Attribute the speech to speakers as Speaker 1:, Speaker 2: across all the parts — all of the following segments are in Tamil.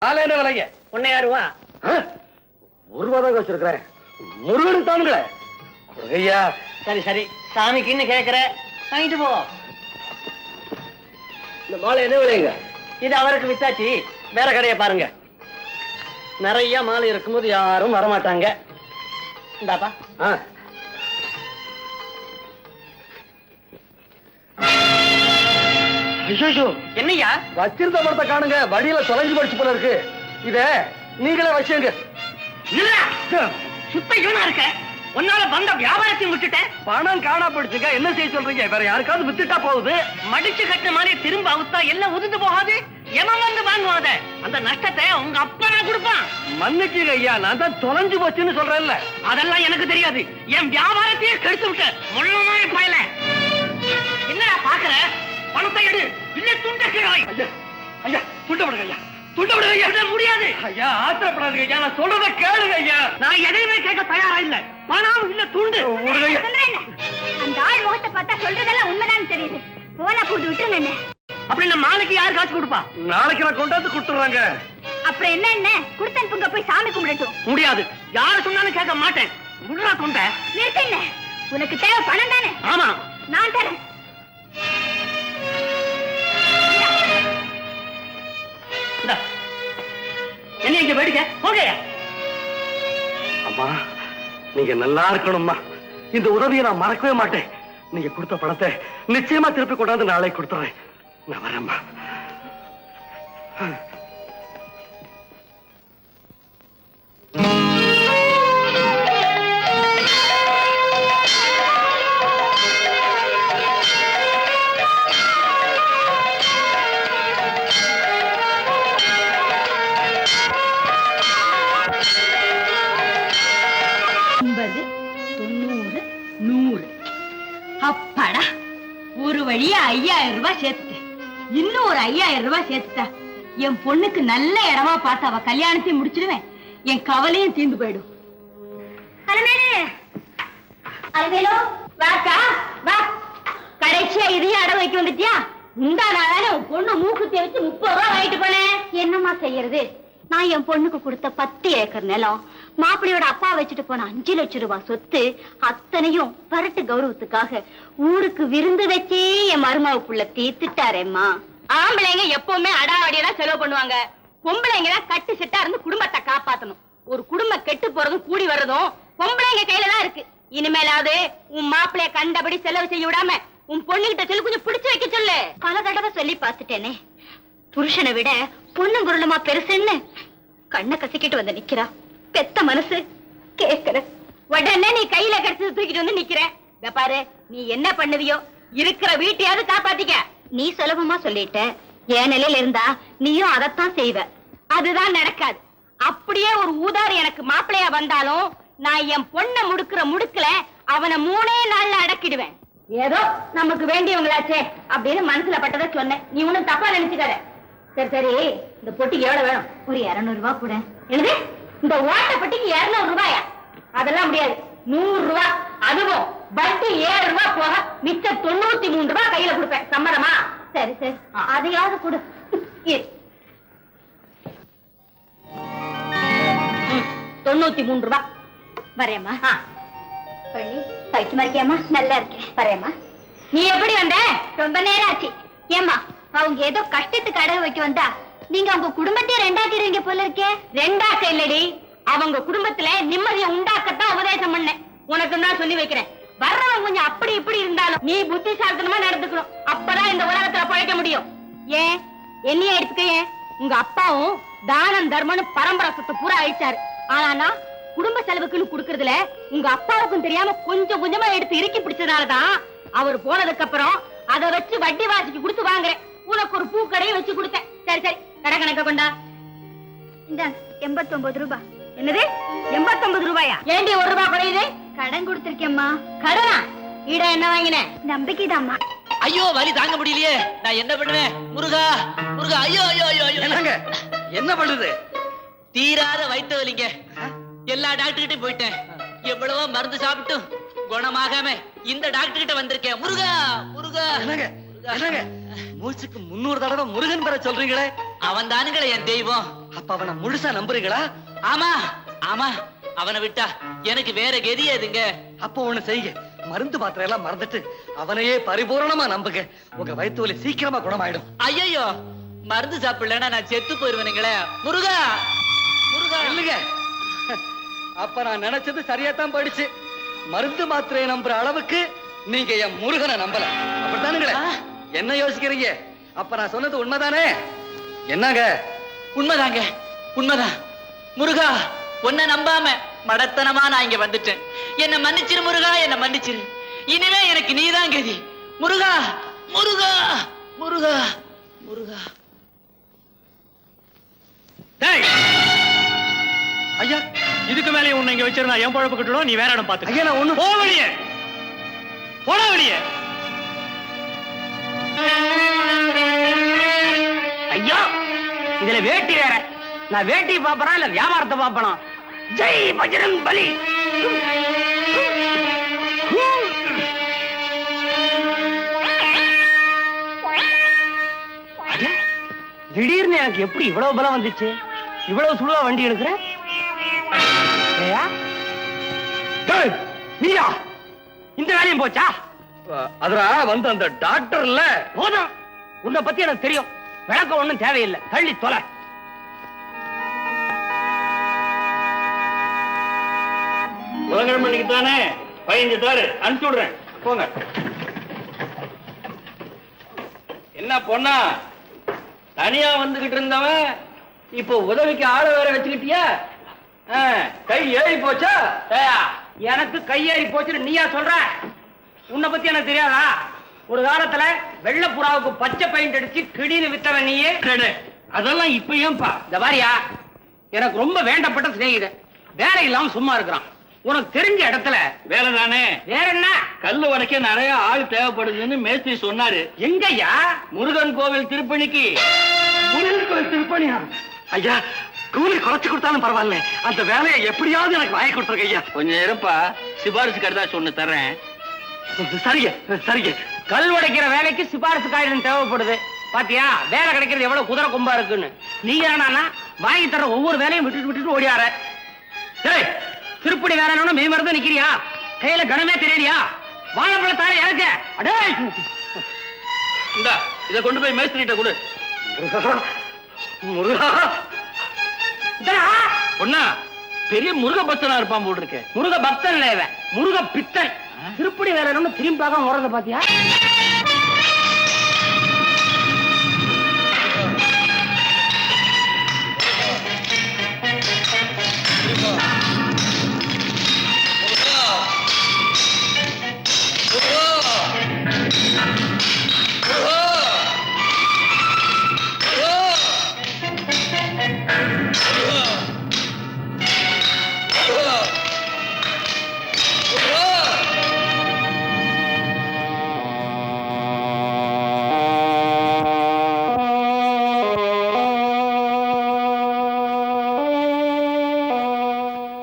Speaker 1: ஆளு என்ன விலைங்க?
Speaker 2: 1,000 ரூபா.
Speaker 1: 1 ரூபா தான் வச்சிருக்கிறேன். முருகனுக்கு தானுங்களே ஐயா.
Speaker 2: சரி சரி, சாமிக்குன்னு கேட்கிற, வாங்கிட்டு போ.
Speaker 1: இந்த மாலை என்ன விலைங்க?
Speaker 2: இது அவருக்கு வித்தாச்சு, வேற கடையை பாருங்க. நிறைய மாலை இருக்கும்போது யாரும் வரமாட்டாங்க. இந்தாப்பா.
Speaker 1: ஐயோ,
Speaker 2: என்னையா
Speaker 1: வச்சிருந்த படத்தை காணுங்க, வழியில தொலைஞ்சு படிச்சு போல இருக்கு. இத நீங்களே வச்சுங்க.
Speaker 2: சுத்த இவனா இருக்க, உன்னால வந்த வியாபாரத்தையும் விட்டுட்டேன்.
Speaker 1: பணம் காணா போயிடுச்சுங்க, என்ன செய்ய சொல்றீங்க? வேற யாருக்காவது வித்துட்டா போகுது.
Speaker 2: மடிச்சு கட்டின மாதிரி திரும்ப அவுத்தா எல்லாம் உதிர்ந்து போகாது. எவன் வந்து வாங்குவாத? அந்த நஷ்டத்தை உங்க அப்பா நான் கொடுப்பான்.
Speaker 1: மன்னிச்சுங்க ஐயா, நான் தான் தொலைஞ்சு போச்சுன்னு சொல்றேன்ல.
Speaker 2: அதெல்லாம் எனக்கு தெரியாது. என் வியாபாரத்தையே கெடுத்து விட்ட முள்ளமாய் பயல. என்னடா பாக்குற? பணத்தை எடு, இல்ல துண்ட கீழாய்.
Speaker 1: ஐயா துண்ட விடுங்க ஐயா, துண்ட விடுங்க ஐயா.
Speaker 2: முடியாது
Speaker 1: ஐயா, ஆத்திரப்படாதீங்க ஐயா, நான் சொல்றத கேளுங்க ஐயா.
Speaker 2: நான் எதையுமே கேட்க தயாரா இல்ல. பணம் இல்ல துண்டு.
Speaker 3: அந்த ஆள் முகத்தை பார்த்தா சொல்றதெல்லாம் உண்மைதான் தெரியுது. போனா போட்டு விட்டுருங்க.
Speaker 2: அப்படி நம்ம மாலைக்கு யாரு காசு கொடுப்பா?
Speaker 1: நாளைக்கு நான் கொண்டாந்து கொடுத்துறாங்க.
Speaker 3: அப்புறம் என்ன கொடுத்து அனுப்புங்க, போய் சாமி கும்பிடட்டும்.
Speaker 2: முடியாது, யாரு சொன்னாலும் கேட்க மாட்டேன். முடுறா தொண்டை.
Speaker 3: நிறுத்த. உனக்கு தேவை பணம் தானே?
Speaker 2: ஆமா,
Speaker 3: நான் தரேன்.
Speaker 2: என்ன இங்க வேடிக்க போக.
Speaker 1: அம்மா, நீங்க நல்லா இருக்கணும்மா. இந்த உதவியை நான் மறக்கவே மாட்டேன். நீங்க கொடுத்த பணத்தை நிச்சயமா திருப்பி கொண்டாந்து நாளை கொடுத்துறேன். நான் வரேம்மா.
Speaker 3: அப்பாடா, ஒரு வழியா 5000 ரூபாய் சேர்த்துட்டேன். இன்னும் ஒரு 5000 ரூபாய் சேர்த்துட்டா என் பொண்ணுக்கு நல்ல இடமா பார்த்து அவ கல்யாணத்தையும் முடிச்சிடுவேன். என் கவலையும் தீர்ந்து போயிடும். கடைசியா இதையும் அடை வைக்க வந்துட்டியா? முந்தா நாளான உன் பொண்ணு மூக்குத்தி வச்சு 30 ரூபாய் வாங்கிட்டு போனேன். என்னமா செய்யறது? நான் என் பொண்ணுக்கு கொடுத்த 10 ஏக்கர் நிலம், மாப்பிள்ளையோட அப்பா வச்சுட்டு போன 5 லட்சம் ரூபாய் சொத்து, அத்தனையும் பரட்டு கௌரவத்துக்காக ஊருக்கு விருந்து வச்சே என் மருமாவுக்குள்ள தீர்த்துட்டாரேம்மா. ஆம்பளைங்க எப்பவுமே அடாவடியெல்லாம் செலவு பண்ணுவாங்க. பொம்பளைங்க தான் கட்டு செட்டா இருந்து குடும்பத்தை காப்பாத்தணும். ஒரு குடும்பம் கெட்டு போறதும் கூடி வர்றதும் பொம்பளைங்க கையில தான் இருக்கு. இனிமேலாவது உன் மாப்பிள்ளைய கண்டபடி செலவு செய்ய விடாம உன் பொண்ணுகிட்ட சொல்லி கொஞ்சம் பிடிச்சு வைக்க சொல்லு. பல தடவை சொல்லி பார்த்துட்டேனே, புருஷனை விட பொண்ணு குருளமா பெருசுன்னு கண்ணை கசிக்கிட்டு வந்து நிக்கிறா. பெத்த மனசு கேட்கற உடனே நீ கையில கிடைச்சது தூக்கிட்டு வந்து நிக்கிற. பாரு, நீ என்ன பண்ணுவியோ, இருக்கிற வீட்டையாவது காப்பாத்திக்க. நீ சுலபமா சொல்லிட்ட, என் நிலையில இருந்தா நீயும் அதைத்தான் செய்வ. அதுதான் நடக்காது. அப்படியே ஒரு ஊதாரி எனக்கு மாப்பிள்ளையா வந்தாலும் நான் என் பொண்ணை முடுக்கிற முடுக்கல அவனை 3 நாள்ல அடக்கிடுவேன். ஏதோ நமக்கு வேண்டியவங்களாச்சே அப்படின்னு மனசுல பட்டதை சொன்னேன். நீ ஒண்ணும் தப்பா நினைச்சுக்காத. சரி சரி, இந்த பொட்டிக்கு எவ்வளவு வேணும்? ஒரு 200 ரூபாய் கூட. என்னது, இந்த ஓட்ட பொட்டிக்கு 200 ரூபாயா? அதெல்லாம் முடியாது. 100 ரூபாய், அதுவும் வட்டி 7 ரூபாய் போக மிச்சம் 93 ரூபாய் கையில கொடுப்பேன். சம்மதமா? சரி சரி, அதையாவது கொடு. 93 ரூபாய். வரேம்மா. பள்ளி சைக்கியமா இருக்கியாமா? நல்லா இருக்கேன். வரேம்மா. நீ எப்படி வந்த? ரொம்ப நேரம் ஆச்சு. ஏம்மா, அவங்க ஏதோ கஷ்டத்துக்கு அடகு வைக்க வந்தா நீங்க அவங்க குடும்பத்தையே ரெண்டாக்கிடுவீங்க போல இருக்கே. ரெண்டாக்க இல்லடி, அவங்க குடும்பத்துல நிம்மதியை உண்டாக்கத்தான் உபதேசம் பண்ணேன். உனக்கு தான் சொல்லி வைக்கிறேன். வர்றவன் கொஞ்சம் அப்படி இப்படி இருந்தாலும் நீ புத்திசாலித்தனமா நடந்துக்கணும். அப்பதான் இந்த உலகத்துல பழைக்க முடியும். ஏன் என்னைய எடுத்துக்க. ஏன் உங்க அப்பாவும் தானம் தர்மம்னு பரம்பரை சொத்தை பூரா அழிச்சாரு. ஆனா குடும்ப செலவுக்குன்னு குடுக்கறதுல உங்க அப்பாவுக்கும் தெரியாம கொஞ்சம் கொஞ்சமா எடுத்து இறுக்கி பிடிச்சதுனாலதான் அவர் போனதுக்கு அப்புறம் அதை வச்சு வட்டி வாசிக்கு கொடுத்து வாங்குறேன். உனக்கு ஒரு பூக்கடையை வச்சு கொடுத்தேன். சரி சரி, கடை கணக்க கொண்டா. இந்த 89 ரூபாய். என்னது 89 ரூபாயா? ஏண்டி 1 ரூபாய் குறையுது? கடன் கொடுத்திருக்கேம்மா. கடனா? ஈட என்ன வாங்கினேன்? நம்பிக்கைதாம்மா.
Speaker 2: ஐயோ, வலி தாங்க முடியலையே, நான் என்ன பண்ணுவேன்? முருகா முருகா, ஐயோ ஐயோ ஐயோ.
Speaker 1: என்னங்க, என்ன பண்ணுது?
Speaker 2: தீராத வயிற்று வலிங்க. எல்லா டாக்டர் கிட்ட போயிட்டேன். எவ்வளவோ மருந்து சாப்பிட்டு குணமாகாம இந்த டாக்டர் கிட்ட வந்திருக்கேன். முருகா முருகா.
Speaker 1: என்னங்க, மூச்சுக்கு 300 தடவை முருகன் பெற சொல்றீங்களே?
Speaker 2: அவன் தானுங்களே என் தெய்வம்.
Speaker 1: அப்ப அவனை முழுசா நம்புறீங்களா?
Speaker 2: ஆமா ஆமா, அவனை விட்டா எனக்கு வேற கதி எதுங்க?
Speaker 1: அப்போ ஒண்ணு செய்யுங்க, மருந்து மாத்திரை எல்லாம் மறந்துட்டு அவனையே பரிபூரணமா நம்புங்க. உங்க வயிற்று வலி சீக்கிரமா குணமாயிடும்.
Speaker 2: ஐயோ, மருந்து சாப்பிடலன்னா நான் செத்து போயிருவேனுங்களே. முருகா முருகா
Speaker 1: இல்லைங்க, அப்ப நான் நினைச்சது சரியாத்தான் போயிடுச்சு. மருந்து மாத்திரையை நம்புற அளவுக்கு நீங்க என் முருகனை நம்பல, அப்படித்தானுங்களே? என்ன யோசிக்கிறீங்க? அப்ப நான் சொன்னது உண்மைதானே? என்னங்க?
Speaker 2: உண்மைதாங்க, உண்மைதான். முருகா, உன்னை நம்பாம மடத்தனமா நான் இங்க வந்துட்டேன். என்ன மன்னிச்சிரு முருகா, என்ன மன்னிச்சிரு. இனிமே எனக்கு நீதான் கதி. முருகா முருகா முருகா முருகா.
Speaker 1: ஐயா,
Speaker 4: இதுக்கு மேலே உன்னை இங்க வச்சிருந்தா என் பழப்பு கட்டணும். நீ வேற இடம் பாத்து.
Speaker 1: ஐயா, நான் ஒண்ணு
Speaker 4: போ வெளியே, போட வெளியே.
Speaker 5: ஐயோ, இதுல வேட்டி வேற. நான் வேட்டி பாப்பறா இல்ல வியாபாரத்தை பாப்பனா? ஜெய் பஜ்ரங் பலி. திடீர்னு எனக்கு எப்படி இவ்வளவு பலம் வந்துச்சு? இவ்வளவு சுடுவா வண்டி எடுக்கிற? நீயா இந்த வேலையும் போச்சா?
Speaker 1: அதுரா வந்து அந்த டாக்டர் இல்ல.
Speaker 5: போதும், உன்னை பத்தி எனக்கு தெரியும். விளக்கம் ஒண்ணும் தேவையில்லை, தள்ளி தொலை.
Speaker 4: புதன்கிழமை இன்னைக்கு தானே 15 தாரு அனுப்பிச்சு விடுறேன். போங்க. என்ன பொண்ணா, தனியா வந்துகிட்டு இருந்தவன் இப்போ உதவிக்கு ஆள வேற வச்சுக்கிட்டியா? கை ஏறி போச்சா?
Speaker 5: எனக்கு கையேறி போச்சுன்னு நீயா சொல்ற? உன்னை பத்தி எனக்கு தெரியாதா? ஒரு காலத்துல வெள்ளப்புறாவுக்கு பச்சை பெயிண்ட் அடிச்சு கிடின்னு வித்தவன் நீயே.
Speaker 4: அதெல்லாம் இப்ப ஏன்பா?
Speaker 5: இந்த வாரியா, எனக்கு ரொம்ப வேண்டப்பட்ட சிநேகிதன் வேலை இல்லாம சும்மா இருக்கிறான். உனக்கு தெரிஞ்ச இடத்துல
Speaker 4: வேலை தானே.
Speaker 5: வேற என்ன?
Speaker 4: கல்லு உடைக்க நிறைய ஆள் தேவைப்படுதுன்னு மேஸ்திரி சொன்னாரு.
Speaker 5: எங்கய்யா?
Speaker 4: முருகன் கோவில் திருப்பணிக்கு.
Speaker 1: முருகன் கோயில் திருப்பணியா? ஐயா, கூலி குறைச்சு கொடுத்தாலும் பரவாயில்ல, அந்த வேலையை எப்படியாவது எனக்கு வாங்கி கொடுத்துருக்க ஐயா.
Speaker 4: கொஞ்சம் இருப்பா, சிபாரிசு கடிதம் சொன்னு தர்றேன்.
Speaker 1: சரிங்க சரிங்க.
Speaker 5: கல் உடைக்கிற வேலைக்கு சிபாரிசு காகிதம் தேவைப்படுது. பாத்தியா வேலை கிடைக்கிறது எவ்வளவு குதிரை கொம்பா இருக்குன்னு? நீங்க என்னன்னா வாங்கி தர ஒவ்வொரு வேலையும் விட்டுட்டு விட்டுட்டு ஓடியார. ஏய், திருப்படி வேலைன்னு மெய் மறந்து நிக்கிறியா? கையில கனமே தெரியலையா? வாழைப்பழத்தால இறக்க. அடே,
Speaker 4: இந்தா, இதை கொண்டு போய் மேஸ்திரிட்ட கொடு.
Speaker 1: முருகா, முருகா.
Speaker 5: இதா,
Speaker 4: பொண்ணா, பெரிய முருக பக்தனா இருப்பான் போல் இருக்கு.
Speaker 5: முருக பக்தன் இல்ல இவன், முருக பித்தன். திருப்படி வேலைன்னு திரும்பி பார்க்க போறத பாத்தியா?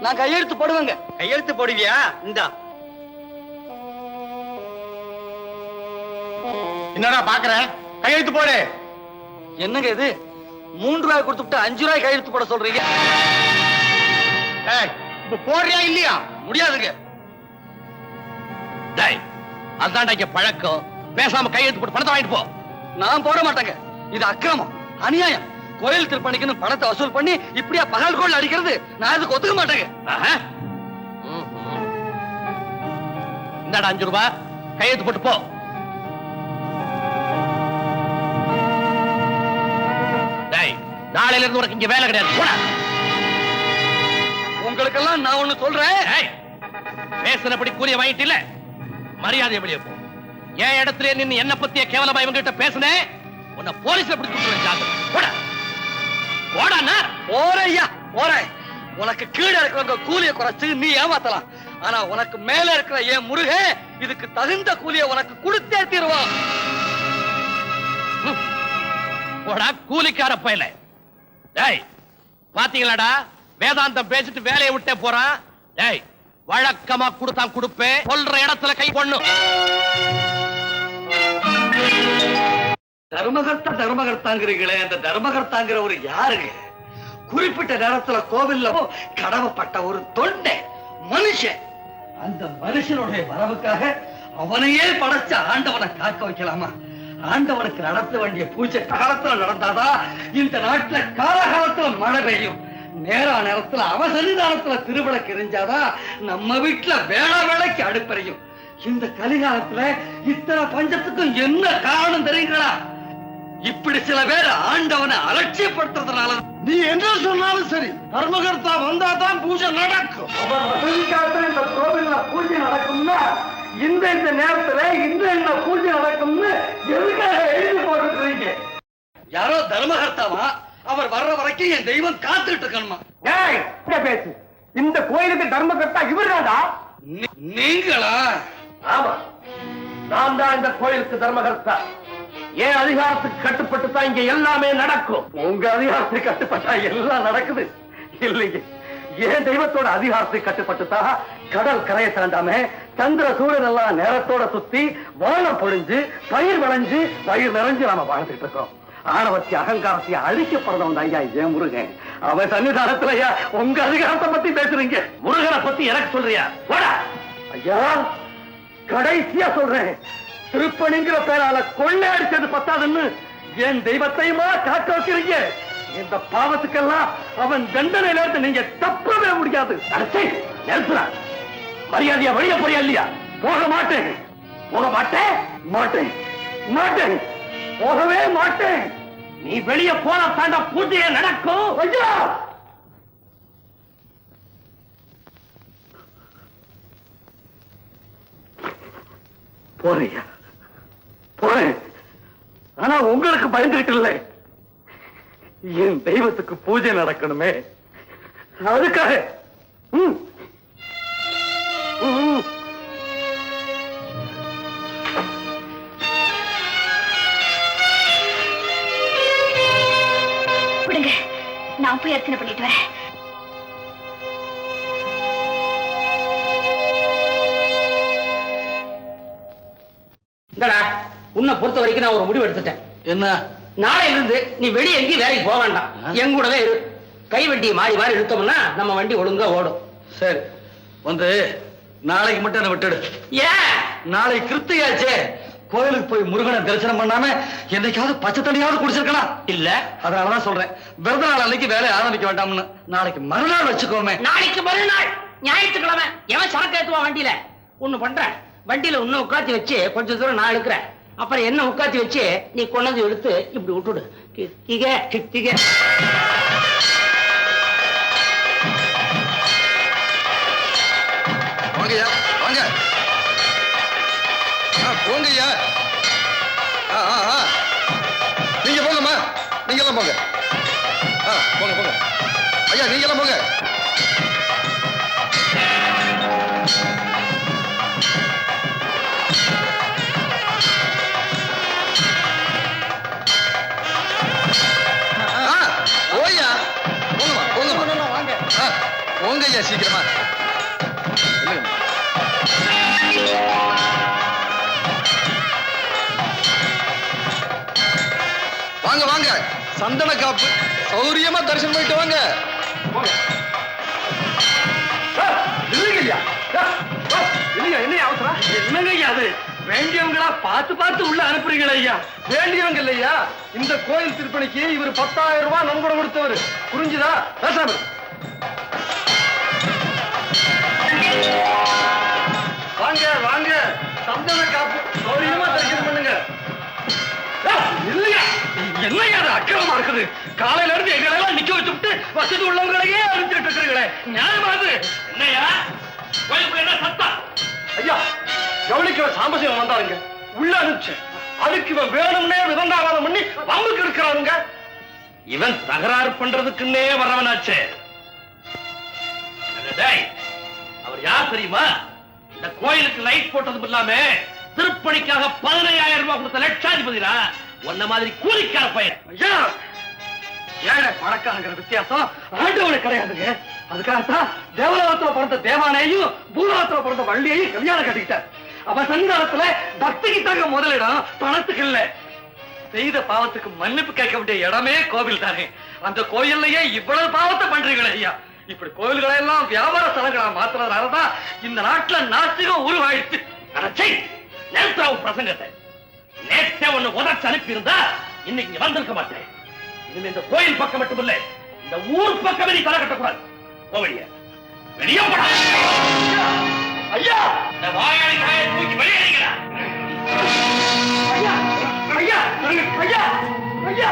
Speaker 1: நான் கையெழுத்து போடுவேங்க.
Speaker 4: கையெழுத்து போடுவியா? இந்தா. என்னடா பாக்குற? கையெழுத்து போடு.
Speaker 1: என்னங்க இது, 3 ரூபாய் கொடுத்துட்டு 5 ரூபாய் கையெழுத்து போட சொல்றீங்க?
Speaker 4: இப்ப போடுறியா இல்லையா?
Speaker 1: முடியாதுங்க.
Speaker 4: டேய், அதான்டா இங்க பழக்கம். பேசாம கையெழுத்து போட்டு பணத்தை வாங்கிட்டு போ.
Speaker 1: நான் போட மாட்டேங்க. இது அக்கிரமம், அநியாயம். கோயில் திருப்பணிக்குன்னு பணத்தை வசூல் பண்ணி இப்படியா பகல் கோள் அடிக்கிறது? நான் இதுக்கு ஒத்துக்க மாட்டேங்க.
Speaker 4: இந்தாடா 5 ரூபாய், கையெழுத்து போட்டு போ. டேய், நாளையில இருந்து உனக்கு இங்க வேலை கிடையாது. போடா.
Speaker 1: உங்களுக்கெல்லாம் நான் ஒண்ணு சொல்றேன்.
Speaker 4: டேய், பேசினபடி கூலிய வாங்கிட்டு இல்ல, மரியாதை வெளியே போ. என் இடத்துல நின்னு என்ன பத்திய கேவலமா இவங்கிட்ட பேசுனே, உன்னை போலீஸ்ல பிடிச்சு போடா. போடாண்ணா.
Speaker 1: போறையா போறேன். உனக்கு கீழே இருக்கிறவங்க கூலிய குறைச்சு நீ ஏமாத்தலாம். ஆனா உனக்கு மேல இருக்கிற என் முருகே இதுக்கு தகுந்த கூலிய உனக்கு கொடுத்தே தீருவான்.
Speaker 4: போடா கூலிக்கார பயல. டேய், பாத்தீங்களாடா, வேதாந்தம் பேசிட்டு வேலையை விட்டே போறான். டேய், வழக்கமா கொடுத்தான் கொடுப்பேன், சொல்ற இடத்துல கை பொண்ணு.
Speaker 1: தர்மகர்த்தா தர்மகர்த்தாங்கிறீங்களே, அந்த தர்மகர்த்தாங்கிற ஒரு யாருங்க? குறிப்பிட்ட நேரத்துல கோவில்ல கடமைப்பட்ட ஒரு தொண்டை மனுஷன். அந்த மனுஷனுடைய வரவுக்காக அவனையே படைச்ச ஆண்டவனை காக்க வைக்கலாமா? ஆண்டவனுக்கு நடத்த வேண்டிய பூஜை காலத்துல நடந்தாதான் இந்த நாட்டுல காலகாலத்துல மழை பெய்யும். நேரா நேரத்துல அவசரிதானத்துல திருவிளக்கு எரிஞ்சாதான் நம்ம வீட்டுல வேளைக்கு அடுப்பறையும். இந்த கலிகாலத்துல இத்தனை பஞ்சத்துக்கும் என்ன காரணம் தெரியுங்களா? இப்படி சில பேர் ஆண்டவனை அலட்சியப்படுத்துறதுனால.
Speaker 6: நீ என்ன சொன்னாலும் சரி, தர்மகர்த்தா வந்தாதான் பூஜை நடக்கும்.
Speaker 1: இந்த கோவில்ல பூஜை நடக்கும்னா இந்த நேரத்துல இந்த பூஜை நடக்கும்னு எதுக்காக எழுதி போட்டுருக்கீங்க? யாரோ தர்மகர்த்தாவா? அவர் வர்ற வரைக்கும் என் தெய்வம் காத்துட்டு இருக்கணுமா?
Speaker 5: பேசு. இந்த கோயிலுக்கு தர்மகர்த்தா இவர்தான்டா.
Speaker 1: நீங்களா?
Speaker 5: ஆமா, நான் தான் இந்த கோயிலுக்கு தர்மகர்த்தா. ஏன் அதிகாரத்துக்கு கட்டுப்பட்டு தான் இங்க எல்லாமே நடக்கும்.
Speaker 1: உங்க அதிகாரத்துக்கு கட்டுப்பட்டா எல்லாம் நடக்குது இல்லைங்க. ஏன் தெய்வத்தோட அதிகாரத்துக்கு கட்டுப்பட்டுட்டா கடல் கரையை தாண்டாம சந்திர சூரியன் எல்லாம் நேரத்தோட சுத்தி வானம் பொழிஞ்சு பயிர் விளைஞ்சு பயிர் நிறைஞ்சு நாம வாழ்ந்துட்டு இருக்கோம். ஆணவத்தி அகங்காரத்தைய அழிக்கப்படுறவன் ஐயா ஏன் முருகன். அவன் சன்னிதானத்துல ஐயா உங்க அதிகாரத்தை பத்தி பேசுறீங்க.
Speaker 4: முருகனை பத்தி எனக்கு சொல்றியா? போடா
Speaker 1: ஐயா, கடைசியா சொல்றேன், திருப்பணிங்கிற பேரால கொள்ளை அடிச்சது பத்தாதுன்னு என் தெய்வத்தையுமா காக்க வைக்கிறீங்க. இந்த பாவத்துக்கெல்லாம் அவன் தண்டனையில இருந்து நீங்க தப்பவே முடியாது.
Speaker 5: மரியாதையா வெளிய போறியா இல்லையா?
Speaker 1: போக மாட்டேன்.
Speaker 5: போக மாட்டேன்.
Speaker 1: மாட்டேன் மாட்டேன் போகவே மாட்டேன்.
Speaker 5: நீ வெளிய போன தாண்டா பூஜையே நடக்கும்.
Speaker 1: ஐயா, போறேன் போறேன். ஆனா உங்களுக்கு பயந்துகிட்டு இல்லை, என் தெய்வத்துக்கு பூஜை நடக்கணுமே அதுக்காக.
Speaker 3: விடுங்க, நான் போய் அர்ச்சனை பண்ணிட்டு வரேன்.
Speaker 5: இந்தடா, உன்னை பொறுத்த வரைக்கும் நான் ஒரு முடிவு எடுத்துட்டேன்.
Speaker 1: என்ன?
Speaker 5: நாளையில இருந்து நீ வெளியே எங்கேயும் வேலைக்கு போக வேண்டாம், என் கூடவே இரு. கை வண்டியை மாறி மாறி இழுத்தோம்னா நம்ம வண்டி ஒழுங்கா ஓடும்.
Speaker 1: சரி, வந்து நாளைக்கு மட்டும் என்ன விட்டுடு.
Speaker 5: ஏன்?
Speaker 1: நாளைக்கு கிருத்தியாச்சே, கோயிலுக்கு போய் முருகனை தரிசனம் பண்ணாம என்னைக்காவது பச்சை தண்ணியாவது குடிச்சிருக்கலாம்
Speaker 5: இல்ல.
Speaker 1: அதனாலதான் சொல்றேன், விரத நாள் அன்னைக்கு வேலையை ஆரம்பிக்க வேண்டாம்னு. நாளைக்கு மறுநாள் வச்சுக்கோமே.
Speaker 5: நாளைக்கு மறுநாள் ஞாயிற்றுக்கிழமை எவன் சரக்கு ஏத்துவான் வண்டியில? ஒண்ணு பண்ற, வண்டியில உன்ன உட்காத்தி வச்சு கொஞ்ச தூரம் நான் இழுக்கிறேன், அப்புறம் என்ன உட்காத்தி வச்சு நீ கொண்டாந்து எடுத்து இப்படி விட்டுடு. கித்திக
Speaker 6: வாங்கய்யா வாங்க. போங்கய்யா. நீங்க போங்கம்மா, நீங்க எல்லாம் போங்க. போங்க போங்க ஐயா, நீங்க எல்லாம் போங்க. ஓய்யா போங்கம்மா போங்கம்மா வாங்க. போங்கய்யா சீக்கிரமா. இல்லைங்கம்மா. வாங்க வாங்க, சந்தன காப்பு சௌரியமா தரிசனம் பண்ணிட்டு வாங்க.
Speaker 1: இல்லைங்கய்யா, இல்லையா, என்ன அவசரம்? என்னங்க ஐயா அது? வேண்டியவங்களா பார்த்து பார்த்து உள்ள அனுப்புறீங்களா ஐயா? வேண்டியவங்க இல்லையா, இந்த கோயில் திருப்பணிக்கு இவர் 10,000 ரூபாய் நன்கொடை கொடுத்தவர். புரிஞ்சுதா? பேசாம வாங்க வாங்க, சந்தன காப்பு சௌரியமா தரிசனம் பண்ணுங்க. இல்லையா, என்னையா அது அக்கிரமமா இருக்குது? காலையில இருந்து எங்களெல்லாம் நிக்க வச்சுட்டு வசதி உள்ளவங்களையே அனுப்பிட்டு இருக்கிறீங்களே, நியாயமா அது?
Speaker 4: என்னையா கோயிலுக்குள்ள என்ன சத்தம்?
Speaker 1: ஐயா, கவனிக்கிற சாம்பசிவம் வந்தாருங்க, உள்ள அனுப்பிச்சேன். அதுக்கு இவன் வேணும்னே விதண்டாவாதம் பண்ணி வம்புக்கு இருக்கிறாருங்க.
Speaker 4: இவன் தகராறு பண்றதுக்குன்னே வரவனாச்சே. டேய், அவர் யார் தெரியுமா? இந்த கோயிலுக்கு லைட் போட்டதும் இல்லாம திருப்பணிக்காக 15,000 ரூபாய் கொடுத்த லட்சாதிபதிரா. உன்ன மாதிரி கூலிக்கார பையன்.
Speaker 1: ஐயா, ஏழை பணக்காரங்கிற வித்தியாசம் ஆண்டவனுக்கு கிடையாதுங்க. அதுக்காகத்தான் தேவலோகத்துல பிறந்த தேவானையும் பூலோகத்துல பிறந்த வள்ளியையும் கல்யாணம் கட்டிக்கிட்டார். அவன் சன்னிதானத்துல பக்திக்கு தாங்க முதலிடம், பணத்துக்கு இல்ல. செய்த பாவத்துக்கு மன்னிப்பு கேட்க வேண்டிய இடமே கோவில் தானே. அந்த கோயில்லையே இவ்வளவு பாவத்தை பண்றீங்களே ஐயா. இப்படி கோயில்களை எல்லாம் வியாபார ஸ்தலங்களா மாத்துறதுனாலதான் இந்த நாட்டுல நாஸ்திகம் உருவாயிடுச்சு.
Speaker 4: அடச்சை, நேற்றாவும் பிரசங்கத்தை நேற்றே ஒண்ணு உதச்சு அனுப்பி இருந்தா இன்னைக்கு இங்க வந்திருக்க மாட்டேன். இனிமே இந்த கோயில் பக்கம் மட்டும் இல்ல, இந்த ஊர் பக்கமே நீ தலை கட்டக்கூடாது. போவடிய வெளியே போடா.
Speaker 1: ஐயா
Speaker 4: இந்த வாயாளி தாயை தூக்கி வெளியேறீங்களா?
Speaker 1: ஐயா ஐயா ஐயா ஐயா